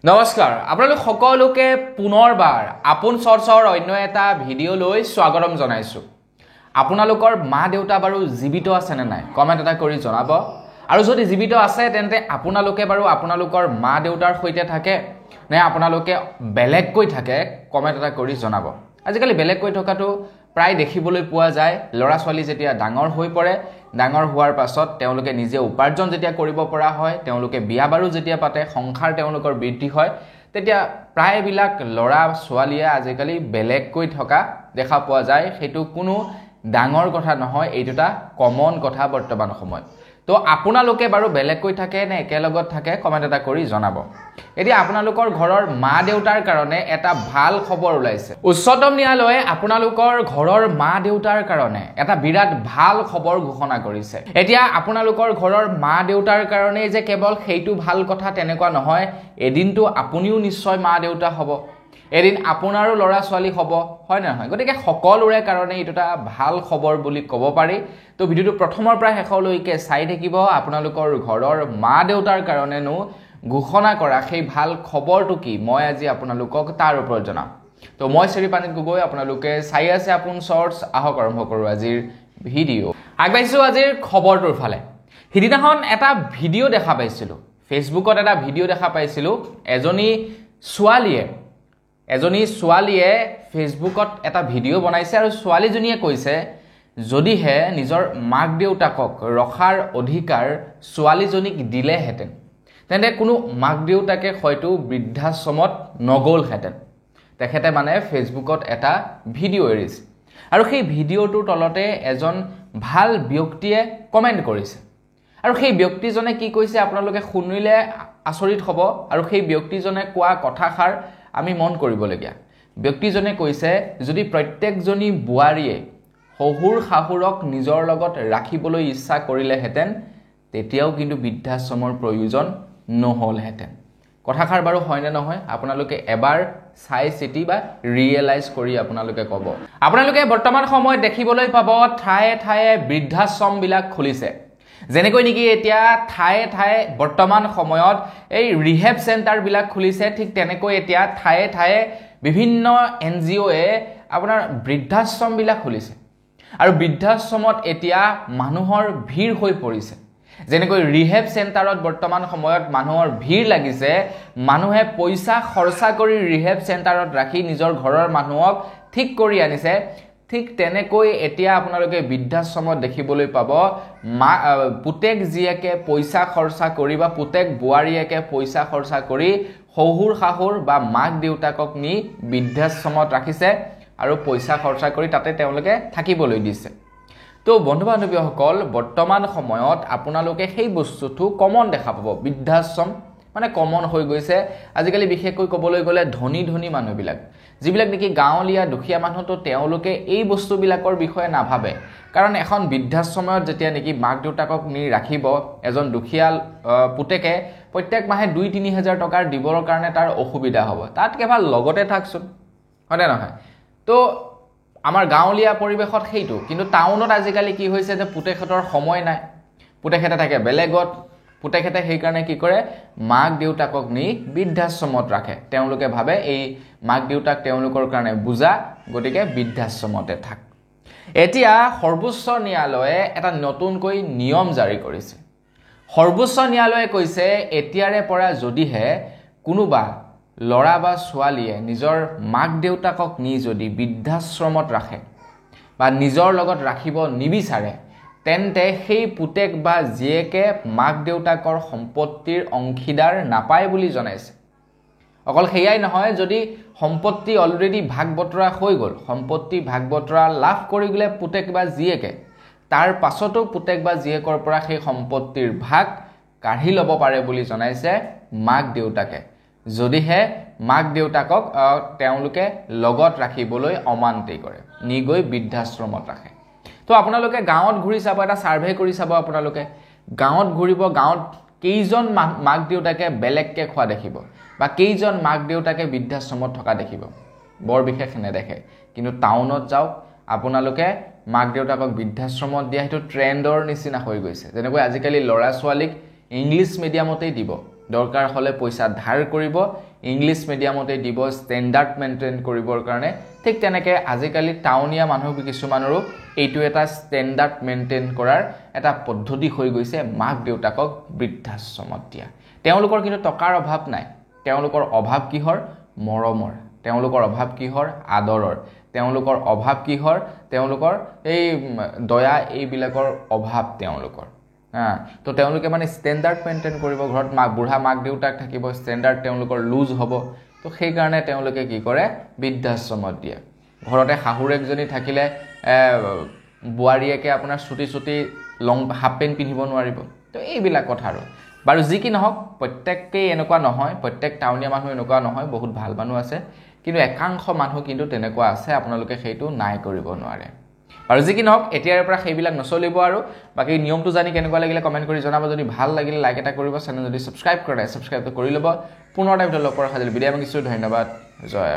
নমস্কাৰ আপোনালোক সকলোকে পুনৰবাৰ আপোন চৰ্চৰ অন্য এটা ভিডিঅ' লৈ স্বাগতম জনাইছো আপোনালোকৰ মা দেউতা বাৰু জীৱিত আছে নে নাই কমেন্ট এটা কৰি জনাব আৰু যদি জীৱিত আছে তেন্তে আপোনালোকে বাৰু আপোনালোকৰ মা দেউতাৰ সৈতে থাকে নে আপোনালোকে বেলেগকৈ থাকে কমেন্ট এটা কৰি জনাব আজিকালি বেলেগকৈ থকাটো প্ৰায় দেখিবলৈ পোৱা যায় লৰা ছোৱালী যেতিয়া ডাঙৰ হৈ পৰে ডাঙৰ হোৱাৰ পাছত তেওঁলোকে নিজে উপাৰ্জন যেতিয়া কৰিব পৰা হয় তেওঁলোকে বিয়া বাৰু যেতিয়া পাতে সংসাৰ তেওঁলোকৰ বৃদ্ধি হয় তেতিয়া প্ৰায়বিলাক লৰা ছোৱালীয়ে আজিকালি বেলেগকৈ থকা দেখা পোৱা যায় হেতু কোনো ডাঙৰ কথা নহয় এইটোটা কমন কথা বৰ্তমান সময়ত তো আপোনালোকে বাৰু বেলেগকৈ থাকে নে একেলগত থাকে কমেন্ট এটা কৰি জনাব এতিয়া আপোনালোকৰ ঘৰৰ মা দেউতাৰ কাৰণে এটা ভাল খবৰ ওলাইছে উচ্চতম ন্যায়ালয়ে আপোনালোকৰ ঘৰৰ মা দেউতাৰ কাৰণে এটা বিৰাট ভাল খবৰ ঘোষণা কৰিছে এতিয়া আপোনালোকৰ ঘৰৰ মা দেউতাৰ কাৰণে যে কেৱল সেইটো ভাল কথা তেনেকুৱা নহয় এদিনটো আপুনিও নিশ্চয় মা দেউতা হ'ব এদিন আপোনাৰো লৰা ছোৱালী হ'ব হয় না নহয় গতিকে সকলোৰে কাৰণে এটা ভাল খবৰ বুলি ক'ব পাৰি তো ভিডিওটো প্ৰথমৰ পৰা শেষলৈকে চাই থাকিব আপোনালোকৰ ঘৰৰ মা দেউতাৰ কাৰণেনো ঘোষণা কৰা সেই ভাল খবৰটো কি মই আজি আপোনালোকক তাৰ ওপৰত জনাম তো মই শ্ৰীপানিত গগৈ আপোনালোকে চাই আছে আপোন শৰ্টস আহক আৰম্ভ কৰো আজিৰ ভিডিও আগবাইছো আজিৰ খবৰটোৰ ফালে হিদিনাখন এটা ভিডিও দেখা পাইছিলো ফেসবুকত এটা ভিডিও দেখা পাইছিলো এজনী ছোৱালীয়ে ফেসবুকত এটা ভিডিও বনাইছে আৰু ছোৱালীজনীয়ে কৈছে যদিহে নিজৰ মাক দেউতাকক ৰখাৰ অধিকাৰ ছোৱালীজনীক দিলেহেঁতেন তেন্তে কোনো মাক দেউতাকে হয়তো বৃদ্ধাশ্ৰমত নগলহেঁতেন তেখেতে মানে ফেসবুকত এটা ভিডিও এৰিছে আৰু সেই ভিডিওটোৰ তলতে এজন ভাল ব্যক্তিয়ে কমেন্ট কৰিছে আৰু সেই ব্যক্তিজনে কি কৈছে আপোনালোকে শুনিলে আচৰিত হ'ব আৰু সেই ব্যক্তিজনে কোৱা কথাষাৰ আমি মন কৰিবলগীয়া ব্যক্তিজনে কৈছে যদি প্ৰত্যেকজনী বুৱাৰীয়ে শহুৰ শাহুৰক নিজৰ লগত ৰাখিবলৈ ইচ্ছা কৰিলেহেঁতেন তেতিয়াও কিন্তু বৃদ্ধাশ্ৰমৰ প্ৰয়োজন নহলহেঁতেন কথাষাৰ বাৰু হয়নে নহয় আপোনালোকে এবাৰ চাই চিটি বা ৰিয়েলাইজ কৰি আপোনালোকে ক'ব আপোনালোকে বৰ্তমান সময়ত দেখিবলৈ পাব ঠায়ে ঠায়ে বৃদ্ধাশ্ৰম বিলাক খুলিছে যেনেকৈ নেকি এতিয়া ঠায়ে ঠায়ে বৰ্তমান সময়ত এই ৰিহেব চেণ্টাৰ বিলাক খুলিছে ঠিক তেনেকৈ এতিয়া ঠায়ে ঠায়ে বিভিন্ন NGO এ আপোনাৰ বৃদ্ধাশ্ৰম বিলাক খুলিছে আৰু বৃদ্ধাশ্ৰমত এতিয়া মানুহৰ ভিৰ হৈ পৰিছে যেনেকৈ ৰিহেব চেণ্টাৰত বৰ্তমান সময়ত মানুহৰ ভিৰ লাগিছে মানুহে পইচা খৰচা কৰি ৰিহেব চেণ্টাৰত ৰাখি নিজৰ ঘৰৰ মানুহক ঠিক কৰি আনিছে ঠিক তেনেকৈ এতিয়া আপোনালোকে বৃদ্ধাশ্ৰমত দেখিবলৈ পাব পুতেক জিয়াকে পইচা খৰচা কৰি বা পুতেক বুৱাৰীয়েকে পইচা খৰচা কৰি শহুৰ শাহুৰ বা মাক দেউতাকক নি বৃদ্ধাশ্ৰমত ৰাখিছে আৰু পইচা খৰচা কৰি তাতে তেওঁলোকে থাকিবলৈ দিছে তো বন্ধু বান্ধৱীসকল বৰ্তমান সময়ত আপোনালোকে সেই বস্তুটো কমন দেখা পাব বৃদ্ধাশ্ৰম মানে কমন হৈ গৈছে আজিকালি বিশেষকৈ ক'বলৈ গ'লে ধনী মানুহবিলাক যিবিলাক নেকি গাঁৱলীয়া দুখীয়া মানুহটো তেওঁলোকে এই বস্তুবিলাকৰ বিষয়ে নাভাবে কাৰণ এখন বৃদ্ধাশ্ৰমত যেতিয়া নেকি মাক দেউতাকক নি ৰাখিব এজন দুখীয়া পুতেকে প্ৰত্যেক মাহে 2-3 হাজাৰ টকাৰ দিবৰ কাৰণে তাৰ অসুবিধা হ'ব তাত কেৱল লগতে থাকছোন হয় নহয় তো আমাৰ গাঁৱলীয়া পৰিবেশত সেইটো কিন্তু টাউনত আজিকালি কি হৈছে যে পুতেকহঁতৰ সময় নাই পুতেকহঁতে থাকে বেলেগত পুতেকহঁতে সেই কাৰণে কি কৰে মাক দেউতাকক নি বৃদ্ধাশ্ৰমত ৰাখে তেওঁলোকে ভাবে এই মাক দেউতাক তেওঁলোকৰ কাৰণে বুজা গতিকে বৃদ্ধাশ্ৰমতে থাক এতিয়া সৰ্বোচ্চ ন্যায়ালয়ে এটা নতুনকৈ নিয়ম জাৰি কৰিছে সৰ্বোচ্চ ন্যায়ালয়ে কৈছে এতিয়াৰে পৰা যদিহে কোনোবা লৰা বা ছোৱালীয়ে নিজৰ মাক দেউতাকক নি যদি বৃদ্ধাশ্ৰমত ৰাখে বা নিজৰ লগত ৰাখিব নিবিচাৰে তেন্তে সেই পুতেক বা জিয়েকে মাক দেউতাকৰ সম্পত্তিৰ অংশীদাৰ নাপায় বুলি জনাইছে অকল সেইয়াই নহয় যদি সম্পত্তি অলৰেডি ভাগ বতৰা হৈ গ'ল সম্পত্তি ভাগ বতৰা লাভ কৰি গলে পুতেক বা জিয়েকে তাৰ পাছতো পুতেক বা জিয়েকৰ পৰা সেই সম্পত্তিৰ ভাগ কাঢ়ি ল'ব পাৰে বুলি জনাইছে মাক দেউতাকে যদিহে মাক দেউতাকক তেওঁলোকে লগত ৰাখিবলৈ অমান্তি কৰে নি গৈ বৃদ্ধাশ্ৰমত ৰাখে তো আপোনালোকে গাঁৱত ঘূৰি চাব এটা সাৰ্ভে কৰি চাব আপোনালোকে গাঁৱত ঘূৰিব গাঁৱত কেইজন মাক দেউতাকে বেলেগকে খোৱা দেখিব বা কেইজন মাক দেউতাকে বৃদ্ধাশ্ৰমত থকা দেখিব বৰ বিশেষ নেদেখে কিন্তু টাউনত যাওক আপোনালোকে মাক দেউতাকক বৃদ্ধাশ্ৰমত দিয়া হেতু ট্ৰেন্ডৰ নিচিনা হৈ গৈছে যেনেকৈ আজিকালি লৰা ছোৱালীক ইংলিশ মিডিয়ামতেই দিব দৰকাৰ হ'লে পইচা ধাৰ কৰিব ইংলিছ মিডিয়ামতে দিব ষ্টেণ্ডাৰ্ড মেইনটেইন কৰিবৰ কাৰণে ঠিক তেনেকৈ আজিকালি টাউনীয়া মানুহ কিছুমানৰো এইটো এটা ষ্টেণ্ডাৰ্ড মেইনটেইন কৰাৰ এটা পদ্ধতি হৈ গৈছে মাক দেউতাকক বৃদ্ধাশ্ৰমত দিয়া তেওঁলোকৰ কিন্তু টকাৰ অভাৱ নাই তেওঁলোকৰ অভাৱ কিহৰ মৰমৰ তেওঁলোকৰ অভাৱ কিহৰ আদৰৰ তেওঁলোকৰ অভাৱ কিহৰ তেওঁলোকৰ এই দয়া এইবিলাকৰ অভাৱ তেওঁলোকৰ তো তেওঁলোকে মানে ষ্টেণ্ডাৰ্ড মেইনটেইন কৰিব ঘৰত বুঢ়া মাক দেউতাক থাকিব ষ্টেণ্ডাৰ্ড তেওঁলোকৰ লুজ হ'ব তো সেইকাৰণে তেওঁলোকে কি কৰে বৃদ্ধাশ্ৰমত দিয়ে ঘৰতে শাহুৰেকজনী থাকিলে বোৱাৰীয়েকে আপোনাৰ চুটি লং হাফ পেণ্ট পিন্ধিব নোৱাৰিব তো এইবিলাক কথা আৰু বাৰু যি কি নহওক প্ৰত্যেকেই এনেকুৱা নহয় প্ৰত্যেক টাউনীয়া মানুহ এনেকুৱা নহয় বহুত ভাল মানুহ আছে কিন্তু একাংশ মানুহ কিন্তু তেনেকুৱা আছে আপোনালোকে সেইটো নাই কৰিব নোৱাৰে আৰু যি কি নহওক এতিয়াৰ পৰা সেইবিলাক নচলিব আৰু বাকি নিয়মটো জানি কেনেকুৱা লাগিলে কমেন্ট কৰি জনাব যদি ভাল লাগিলে লাইক এটা কৰিব চেনেল যদি সাবস্ক্ৰাইব কৰে সাবস্ক্ৰাইব কৰি ল'ব পুনৰ টাইমটো লগ কৰাৰ খালি বিদায় মাগিছো ধন্যবাদ জয়